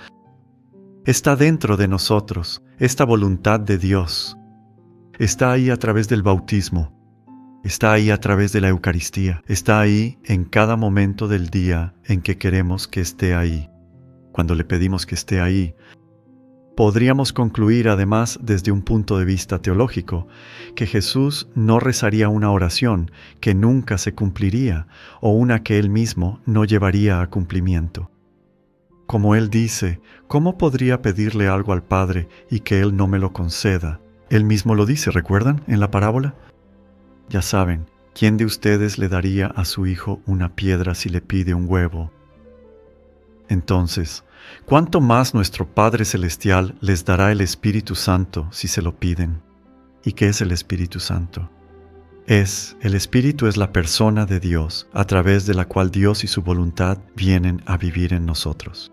Está dentro de nosotros, esta voluntad de Dios. Está ahí a través del bautismo. Está ahí a través de la Eucaristía. Está ahí en cada momento del día en que queremos que esté ahí. Cuando le pedimos que esté ahí, podríamos concluir además desde un punto de vista teológico que Jesús no rezaría una oración que nunca se cumpliría o una que Él mismo no llevaría a cumplimiento. Como Él dice, ¿cómo podría pedirle algo al Padre y que Él no me lo conceda? Él mismo lo dice, ¿recuerdan? En la parábola. Ya saben, ¿quién de ustedes le daría a su hijo una piedra si le pide un huevo? Entonces, ¿cuánto más nuestro Padre Celestial les dará el Espíritu Santo si se lo piden? ¿Y qué es el Espíritu Santo? El Espíritu es la persona de Dios, a través de la cual Dios y su voluntad vienen a vivir en nosotros.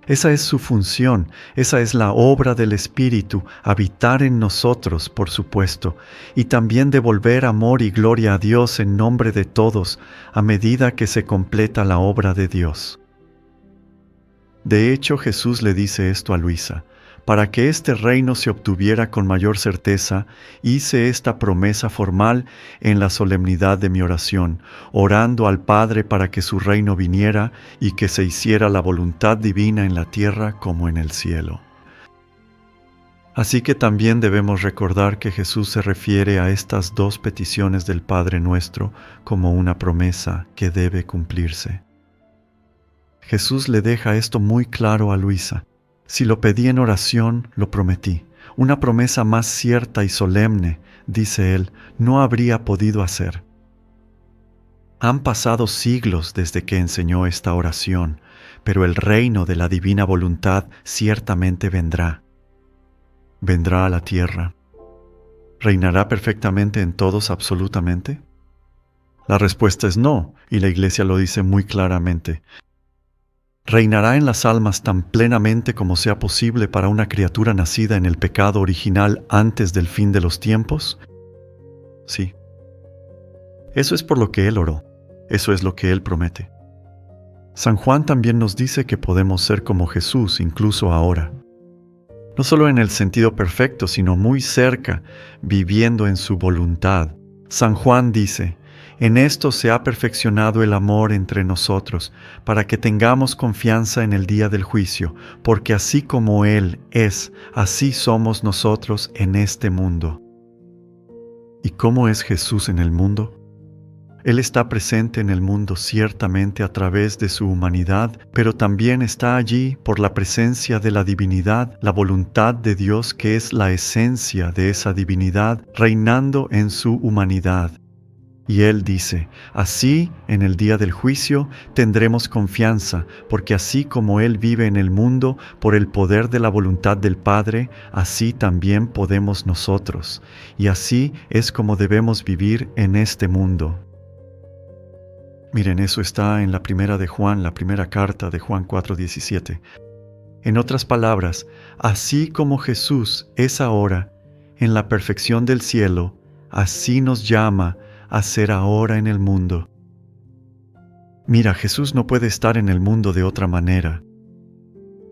Esa es su función, esa es la obra del Espíritu, habitar en nosotros, por supuesto, y también devolver amor y gloria a Dios en nombre de todos, a medida que se completa la obra de Dios. De hecho, Jesús le dice esto a Luisa: para que este reino se obtuviera con mayor certeza, hice esta promesa formal en la solemnidad de mi oración, orando al Padre para que su reino viniera y que se hiciera la voluntad divina en la tierra como en el cielo. Así que también debemos recordar que Jesús se refiere a estas dos peticiones del Padre Nuestro como una promesa que debe cumplirse. Jesús le deja esto muy claro a Luisa. Si lo pedí en oración, lo prometí. Una promesa más cierta y solemne, dice él, no habría podido hacer. Han pasado siglos desde que enseñó esta oración, pero el reino de la divina voluntad ciertamente vendrá. ¿Vendrá a la tierra? ¿Reinará perfectamente en todos absolutamente? La respuesta es no, y la Iglesia lo dice muy claramente. ¿Reinará en las almas tan plenamente como sea posible para una criatura nacida en el pecado original antes del fin de los tiempos? Sí. Eso es por lo que Él oró. Eso es lo que Él promete. San Juan también nos dice que podemos ser como Jesús incluso ahora. No solo en el sentido perfecto, sino muy cerca, viviendo en su voluntad. San Juan dice: en esto se ha perfeccionado el amor entre nosotros, para que tengamos confianza en el día del juicio, porque así como Él es, así somos nosotros en este mundo. ¿Y cómo es Jesús en el mundo? Él está presente en el mundo ciertamente a través de su humanidad, pero también está allí por la presencia de la divinidad, la voluntad de Dios que es la esencia de esa divinidad, reinando en su humanidad. Y Él dice: así, en el día del juicio, tendremos confianza, porque así como Él vive en el mundo por el poder de la voluntad del Padre, así también podemos nosotros. Y así es como debemos vivir en este mundo. Miren, eso está en la primera carta de Juan 4:17. En otras palabras, así como Jesús es ahora en la perfección del cielo, así nos llama a ser ahora en el mundo. Mira, Jesús no puede estar en el mundo de otra manera.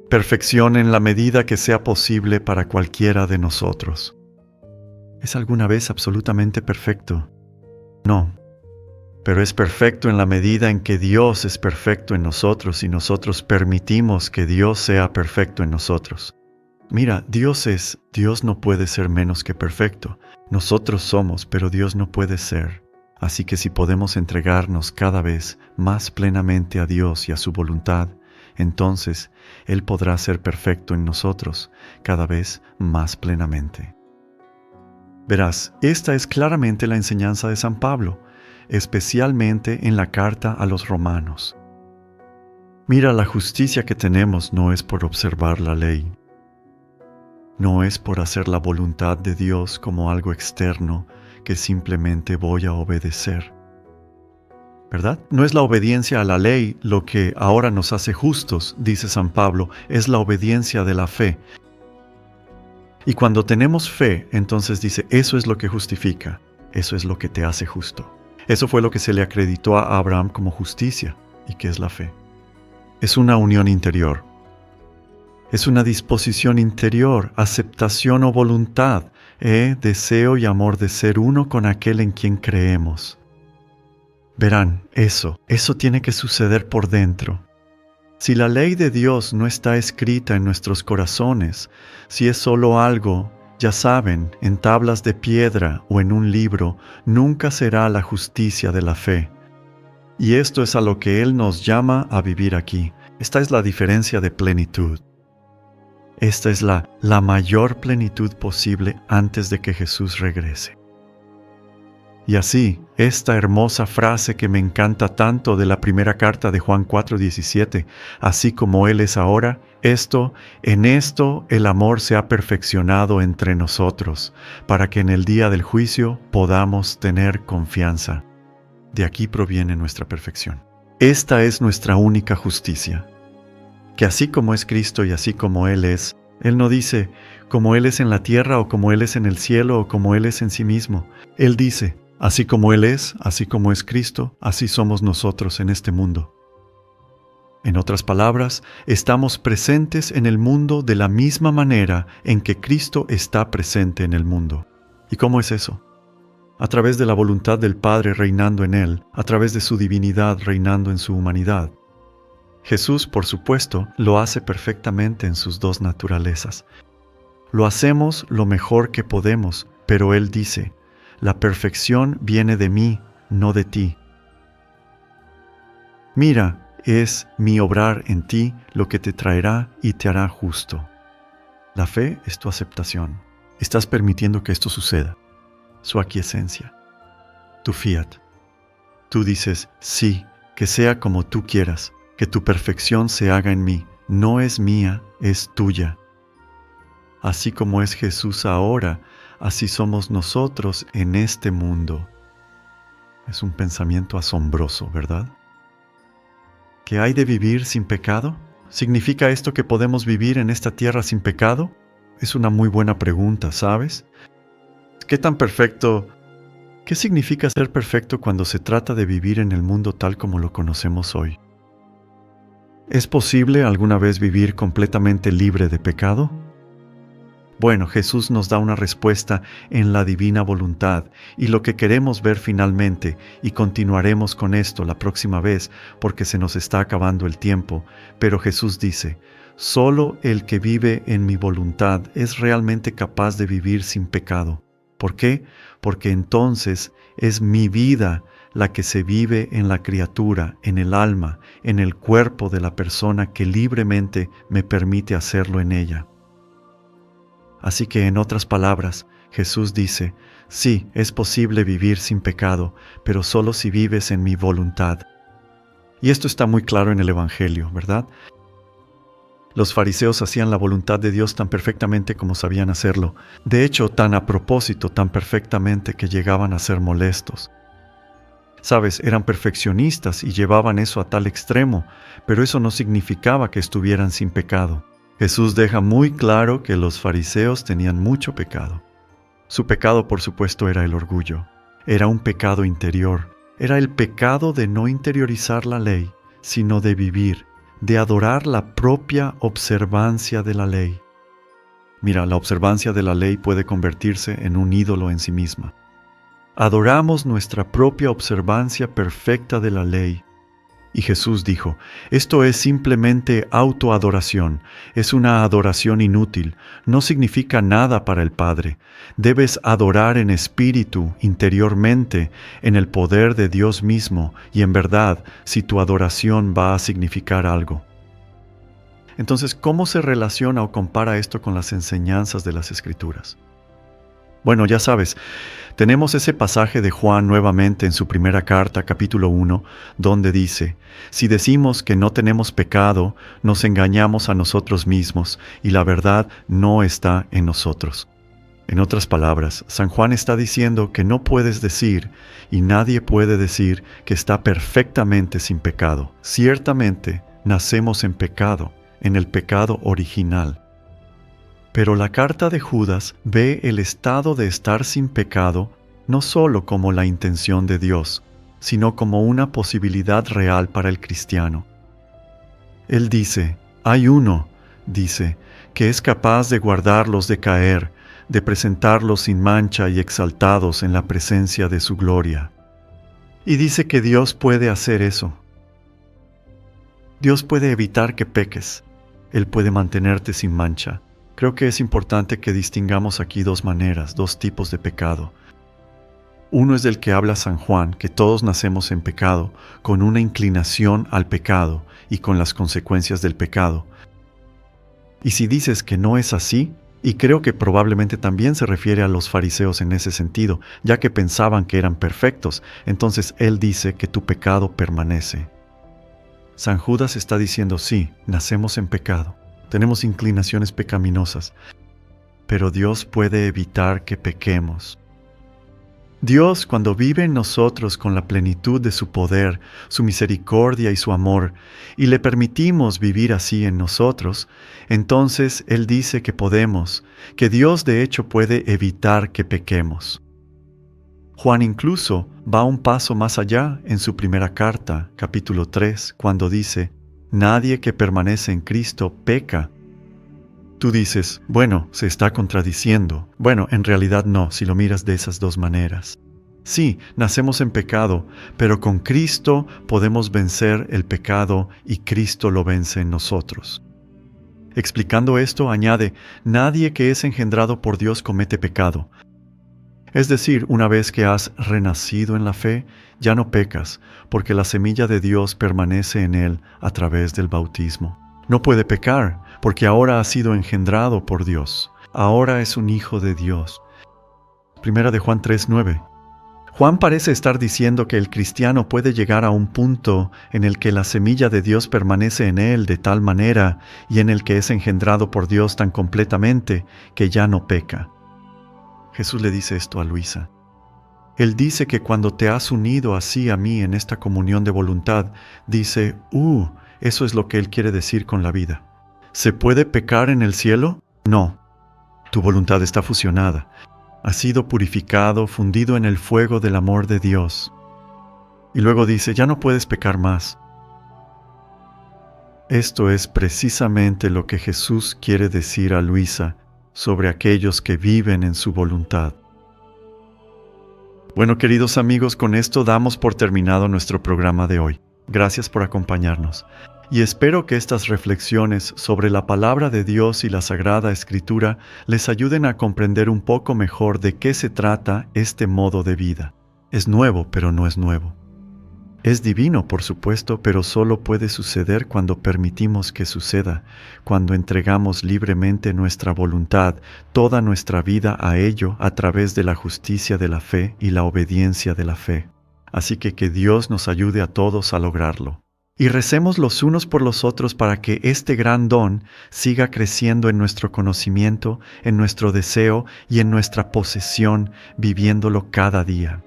Perfección en la medida que sea posible para cualquiera de nosotros. ¿Es alguna vez absolutamente perfecto? No. Pero es perfecto en la medida en que Dios es perfecto en nosotros y nosotros permitimos que Dios sea perfecto en nosotros. Mira, Dios no puede ser menos que perfecto. Nosotros somos, pero Dios no puede ser. Así que si podemos entregarnos cada vez más plenamente a Dios y a su voluntad, entonces Él podrá ser perfecto en nosotros cada vez más plenamente. Verás, esta es claramente la enseñanza de San Pablo, especialmente en la carta a los romanos. Mira, la justicia que tenemos no es por observar la ley. No es por hacer la voluntad de Dios como algo externo que simplemente voy a obedecer. ¿Verdad? No es la obediencia a la ley lo que ahora nos hace justos, dice San Pablo, es la obediencia de la fe. Y cuando tenemos fe, entonces dice, eso es lo que justifica, eso es lo que te hace justo. Eso fue lo que se le acreditó a Abraham como justicia. ¿Y qué es la fe? Es una unión interior. Es una disposición interior, aceptación o voluntad, deseo y amor de ser uno con aquel en quien creemos. Verán, eso tiene que suceder por dentro. Si la ley de Dios no está escrita en nuestros corazones, si es solo algo, ya saben, en tablas de piedra o en un libro, nunca será la justicia de la fe. Y esto es a lo que Él nos llama a vivir aquí. Esta es la diferencia de plenitud. Esta es la mayor plenitud posible antes de que Jesús regrese. Y así, esta hermosa frase que me encanta tanto de la primera carta de Juan 4:17, así como Él es ahora, en esto el amor se ha perfeccionado entre nosotros, para que en el día del juicio podamos tener confianza. De aquí proviene nuestra perfección. Esta es nuestra única justicia. Que así como es Cristo y así como Él es, Él no dice, como Él es en la tierra o como Él es en el cielo o como Él es en sí mismo. Él dice, así como Él es, así como es Cristo, así somos nosotros en este mundo. En otras palabras, estamos presentes en el mundo de la misma manera en que Cristo está presente en el mundo. ¿Y cómo es eso? A través de la voluntad del Padre reinando en Él, a través de su divinidad reinando en su humanidad. Jesús, por supuesto, lo hace perfectamente en sus dos naturalezas. Lo hacemos lo mejor que podemos, pero Él dice, la perfección viene de mí, no de ti. Mira, es mi obrar en ti lo que te traerá y te hará justo. La fe es tu aceptación. Estás permitiendo que esto suceda. Su aquiescencia. Tu fiat. Tú dices, sí, que sea como tú quieras, que tu perfección se haga en mí. No es mía, es tuya. Así como es Jesús ahora, así somos nosotros en este mundo. Es un pensamiento asombroso, ¿verdad? ¿Qué hay de vivir sin pecado? ¿Significa esto que podemos vivir en esta tierra sin pecado? Es una muy buena pregunta, ¿sabes? ¿Qué tan perfecto? ¿Qué significa ser perfecto cuando se trata de vivir en el mundo tal como lo conocemos hoy? ¿Es posible alguna vez vivir completamente libre de pecado? Bueno, Jesús nos da una respuesta en la divina voluntad y lo que queremos ver finalmente, y continuaremos con esto la próxima vez porque se nos está acabando el tiempo, pero Jesús dice, solo el que vive en mi voluntad es realmente capaz de vivir sin pecado. ¿Por qué? Porque entonces es mi vida la que se vive en la criatura, en el alma, en el cuerpo de la persona que libremente me permite hacerlo en ella. Así que en otras palabras, Jesús dice, sí, es posible vivir sin pecado, pero solo si vives en mi voluntad. Y esto está muy claro en el Evangelio, ¿verdad? Los fariseos hacían la voluntad de Dios tan perfectamente como sabían hacerlo. De hecho, tan a propósito, tan perfectamente que llegaban a ser molestos. Sabes, eran perfeccionistas y llevaban eso a tal extremo, pero eso no significaba que estuvieran sin pecado. Jesús deja muy claro que los fariseos tenían mucho pecado. Su pecado, por supuesto, era el orgullo. Era un pecado interior. Era el pecado de no interiorizar la ley, sino de vivir, de adorar la propia observancia de la ley. Mira, la observancia de la ley puede convertirse en un ídolo en sí misma. Adoramos nuestra propia observancia perfecta de la ley. Y Jesús dijo, esto es simplemente autoadoración, es una adoración inútil, no significa nada para el Padre. Debes adorar en espíritu, interiormente, en el poder de Dios mismo, y en verdad, si tu adoración va a significar algo. Entonces, ¿cómo se relaciona o compara esto con las enseñanzas de las Escrituras? Bueno, ya sabes, tenemos ese pasaje de Juan nuevamente en su primera carta, capítulo 1, donde dice, si decimos que no tenemos pecado, nos engañamos a nosotros mismos y la verdad no está en nosotros. En otras palabras, San Juan está diciendo que no puedes decir, y nadie puede decir, que está perfectamente sin pecado. Ciertamente, nacemos en pecado, en el pecado original. Pero la carta de Judas ve el estado de estar sin pecado no solo como la intención de Dios, sino como una posibilidad real para el cristiano. Él dice, hay uno, dice, que es capaz de guardarlos de caer, de presentarlos sin mancha y exaltados en la presencia de su gloria. Y dice que Dios puede hacer eso. Dios puede evitar que peques. Él puede mantenerte sin mancha. Creo que es importante que distingamos aquí dos maneras, dos tipos de pecado. Uno es del que habla San Juan, que todos nacemos en pecado, con una inclinación al pecado y con las consecuencias del pecado. Y si dices que no es así, y creo que probablemente también se refiere a los fariseos en ese sentido, ya que pensaban que eran perfectos, entonces él dice que tu pecado permanece. San Judas está diciendo sí, nacemos en pecado. Tenemos inclinaciones pecaminosas, pero Dios puede evitar que pequemos. Dios, cuando vive en nosotros con la plenitud de su poder, su misericordia y su amor, y le permitimos vivir así en nosotros, entonces Él dice que podemos, que Dios de hecho puede evitar que pequemos. Juan incluso va un paso más allá en su primera carta, capítulo 3, cuando dice, nadie que permanece en Cristo peca. Tú dices, bueno, se está contradiciendo. Bueno, en realidad no, si lo miras de esas dos maneras. Sí, nacemos en pecado, pero con Cristo podemos vencer el pecado y Cristo lo vence en nosotros. Explicando esto, añade, nadie que es engendrado por Dios comete pecado. Es decir, una vez que has renacido en la fe, ya no pecas, porque la semilla de Dios permanece en él a través del bautismo. No puede pecar, porque ahora ha sido engendrado por Dios. Ahora es un hijo de Dios. Primera de Juan 3:9. Juan parece estar diciendo que el cristiano puede llegar a un punto en el que la semilla de Dios permanece en él de tal manera y en el que es engendrado por Dios tan completamente que ya no peca. Jesús le dice esto a Luisa. Él dice que cuando te has unido así a mí en esta comunión de voluntad, dice, eso es lo que Él quiere decir con la vida. ¿Se puede pecar en el cielo? No. Tu voluntad está fusionada. Has sido purificado, fundido en el fuego del amor de Dios. Y luego dice, ya no puedes pecar más. Esto es precisamente lo que Jesús quiere decir a Luisa sobre aquellos que viven en su voluntad. Bueno, queridos amigos, con esto damos por terminado nuestro programa de hoy. Gracias por acompañarnos. Y espero que estas reflexiones sobre la palabra de Dios y la Sagrada Escritura les ayuden a comprender un poco mejor de qué se trata este modo de vida. Es nuevo, pero no es nuevo. Es divino, por supuesto, pero solo puede suceder cuando permitimos que suceda, cuando entregamos libremente nuestra voluntad, toda nuestra vida a ello a través de la justicia de la fe y la obediencia de la fe. Así que Dios nos ayude a todos a lograrlo. Y recemos los unos por los otros para que este gran don siga creciendo en nuestro conocimiento, en nuestro deseo y en nuestra posesión, viviéndolo cada día.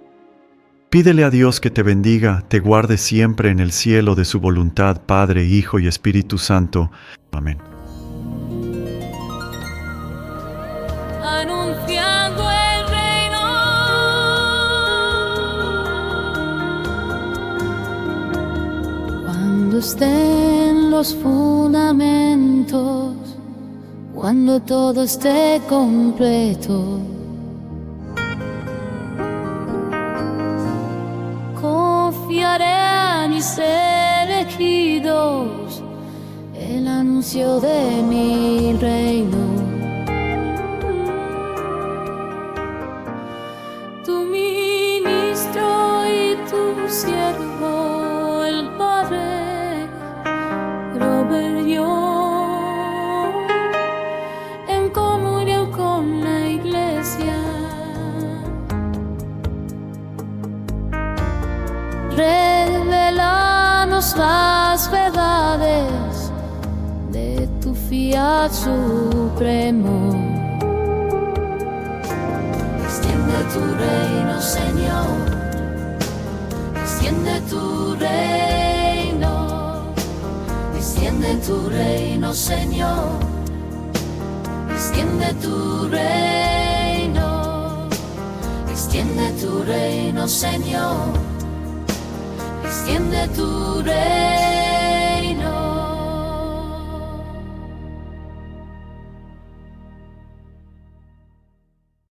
Pídele a Dios que te bendiga, te guarde siempre en el cielo de su voluntad, Padre, Hijo y Espíritu Santo. Amén. Anunciando el reino, cuando estén los fundamentos, cuando todo esté completo, confiaré a mis elegidos el anuncio de mi reino. Tu ministro y tu siervo, el Padre, Robert Young, en comunión con la Iglesia, revelanos las verdades de tu fiat supremo. Extiende tu reino, Señor. Extiende tu reino. Extiende tu reino, Señor. Extiende tu reino. Extiende tu reino, Señor. Extiende tu reino.